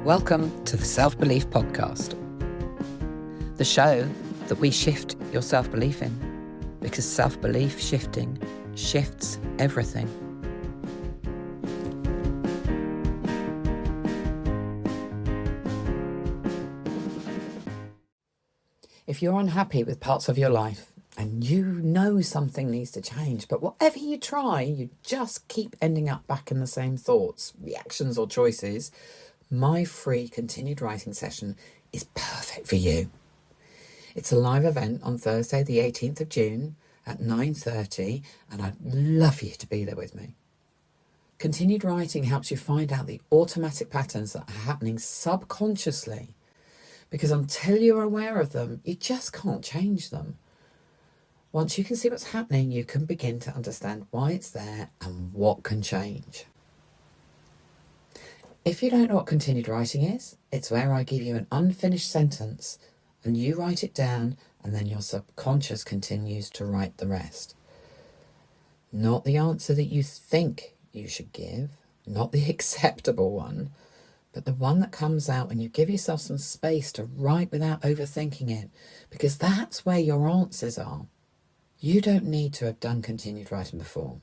Welcome to the Self-Belief Podcast, the show that we shift your self-belief in, because self-belief shifting shifts everything. If you're unhappy with parts of your life and you know something needs to change, but whatever you try, you just keep ending up back in the same thoughts, reactions or choices, my free continued writing session is perfect for you. It's a live event on Thursday the 18th of June at 9:30, and I'd love you to be there with me. Continued writing helps you find out the automatic patterns that are happening subconsciously, because until you're aware of them, you just can't change them. Once you can see what's happening, you can begin to understand why it's there and what can change. If you don't know what continued writing is, it's where I give you an unfinished sentence and you write it down, and then your subconscious continues to write the rest. Not the answer that you think you should give, not the acceptable one, but the one that comes out when you give yourself some space to write without overthinking it, because that's where your answers are. You don't need to have done continued writing before.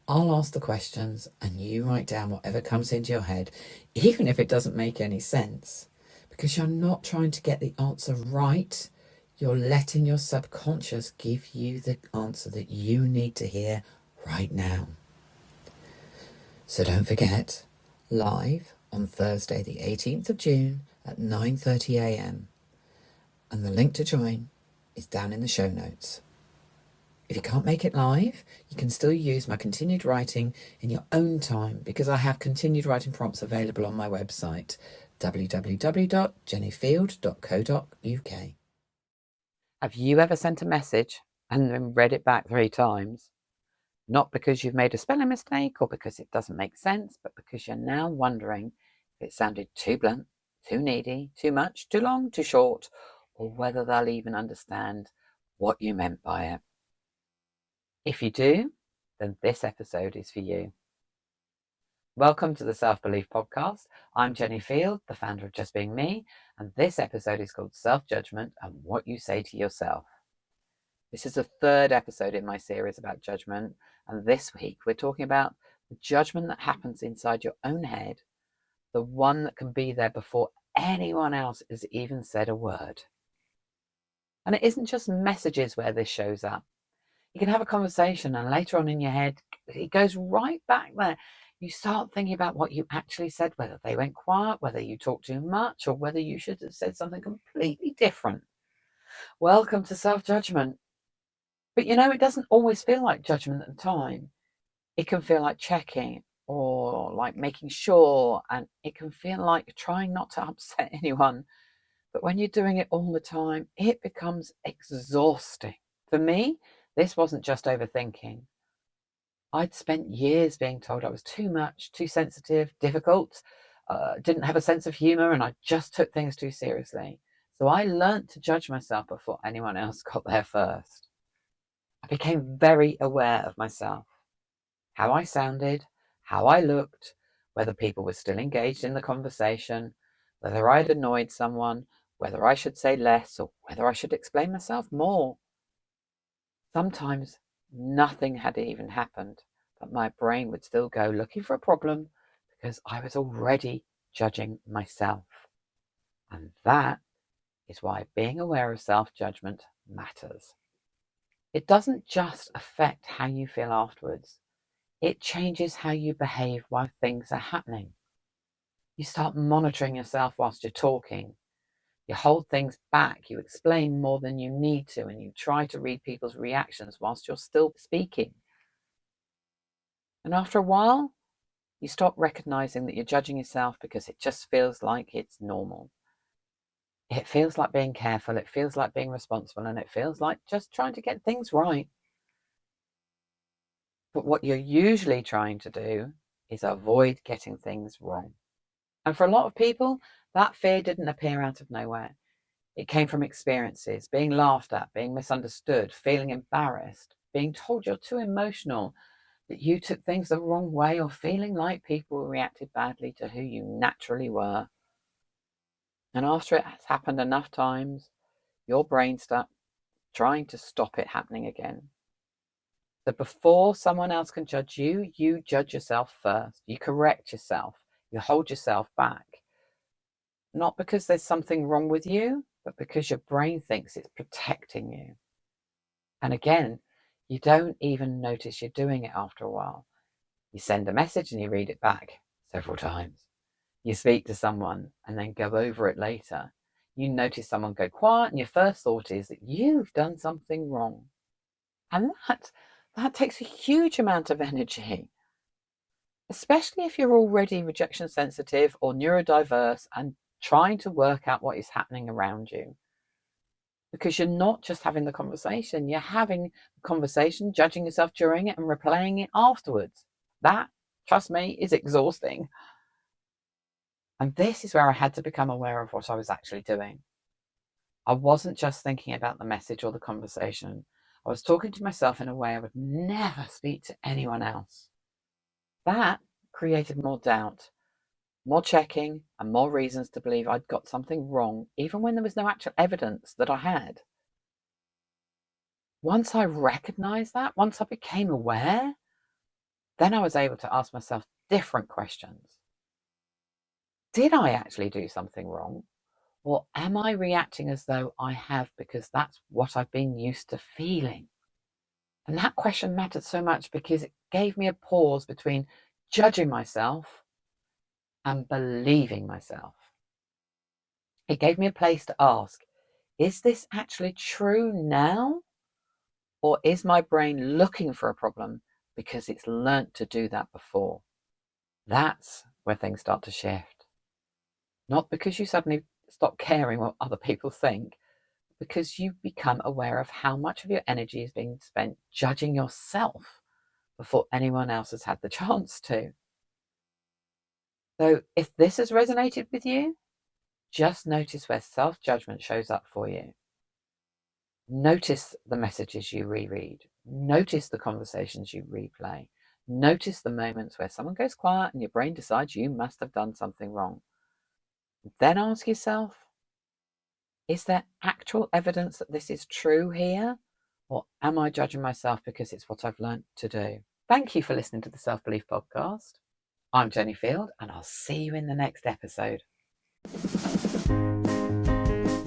I'll ask the questions and you write down whatever comes into your head, even if it doesn't make any sense, because you're not trying to get the answer right. You're letting your subconscious give you the answer that you need to hear right now. So don't forget, live on Thursday the 18th of June at 9:30 a.m. and the link to join is down in the show notes. If you can't make it live, you can still use my continued writing in your own time, because I have continued writing prompts available on my website, www.jennyfield.co.uk. Have you ever sent a message and then read it back 3 times? Not because you've made a spelling mistake or because it doesn't make sense, but because you're now wondering if it sounded too blunt, too needy, too much, too long, too short, or whether they'll even understand what you meant by it. If you do, then this episode is for you. Welcome to the Self-Belief Podcast. I'm Jenny Field, the founder of Just Being Me, and this episode is called Self-Judgment and What You Say to Yourself. This is the 3rd episode in my series about judgment, and this week we're talking about the judgment that happens inside your own head, the one that can be there before anyone else has even said a word. And it isn't just messages where this shows up. You can have a conversation and later on in your head, it goes right back there. You start thinking about what you actually said, whether they went quiet, whether you talked too much, or whether you should have said something completely different. Welcome to self-judgment. But it doesn't always feel like judgment at the time. It can feel like checking or like making sure, and it can feel like trying not to upset anyone. But when you're doing it all the time, it becomes exhausting. For me, this wasn't just overthinking. I'd spent years being told I was too much, too sensitive, difficult, didn't have a sense of humour, and I just took things too seriously. So I learnt to judge myself before anyone else got there first. I became very aware of myself, how I sounded, how I looked, whether people were still engaged in the conversation, whether I'd annoyed someone, whether I should say less, or whether I should explain myself more. Sometimes nothing had even happened, but my brain would still go looking for a problem because I was already judging myself. And that is why being aware of self-judgment matters. It doesn't just affect how you feel afterwards. It changes how you behave while things are happening. You start monitoring yourself whilst you're talking. You hold things back, you explain more than you need to, and you try to read people's reactions whilst you're still speaking. And after a while, you stop recognizing that you're judging yourself because it just feels like it's normal. It feels like being careful, it feels like being responsible, and it feels like just trying to get things right. But what you're usually trying to do is avoid getting things wrong. And for a lot of people, that fear didn't appear out of nowhere. It came from experiences, being laughed at, being misunderstood, feeling embarrassed, being told you're too emotional, that you took things the wrong way, or feeling like people reacted badly to who you naturally were. And after it has happened enough times, your brain starts trying to stop it happening again. So before someone else can judge you, you judge yourself first. You correct yourself. You hold yourself back. Not because there's something wrong with you, but because your brain thinks it's protecting you. And again, you don't even notice you're doing it after a while. You send a message and you read it back several times. You speak to someone and then go over it later. You notice someone go quiet and your first thought is that you've done something wrong. And that takes a huge amount of energy, especially if you're already rejection sensitive or neurodiverse and trying to work out what is happening around you. Because you're not just having the conversation, you're having the conversation, judging yourself during it and replaying it afterwards. That, trust me, is exhausting. And this is where I had to become aware of what I was actually doing. I wasn't just thinking about the message or the conversation. I was talking to myself in a way I would never speak to anyone else. That created more doubt, more checking, and more reasons to believe I'd got something wrong, even when there was no actual evidence that I had. Once I recognized that, once I became aware, then I was able to ask myself different questions. Did I actually do something wrong? Or am I reacting as though I have because that's what I've been used to feeling? And that question mattered so much because it gave me a pause between judging myself and believing myself. It gave me a place to ask, is this actually true now? Or is my brain looking for a problem because it's learnt to do that before? That's where things start to shift. Not because you suddenly stop caring what other people think, because you become aware of how much of your energy is being spent judging yourself before anyone else has had the chance to. So if this has resonated with you, just notice where self-judgment shows up for you. Notice the messages you reread. Notice the conversations you replay. Notice the moments where someone goes quiet and your brain decides you must have done something wrong. Then ask yourself, is there actual evidence that this is true here? Or am I judging myself because it's what I've learned to do? Thank you for listening to the Self Belief Podcast. I'm Jenny Field, and I'll see you in the next episode.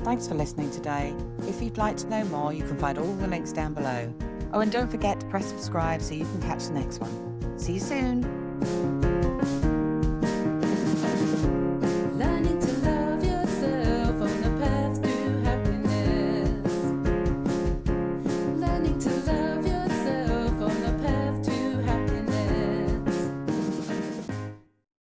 Thanks for listening today. If you'd like to know more, you can find all the links down below. Oh, and don't forget to press subscribe so you can catch the next one. See you soon.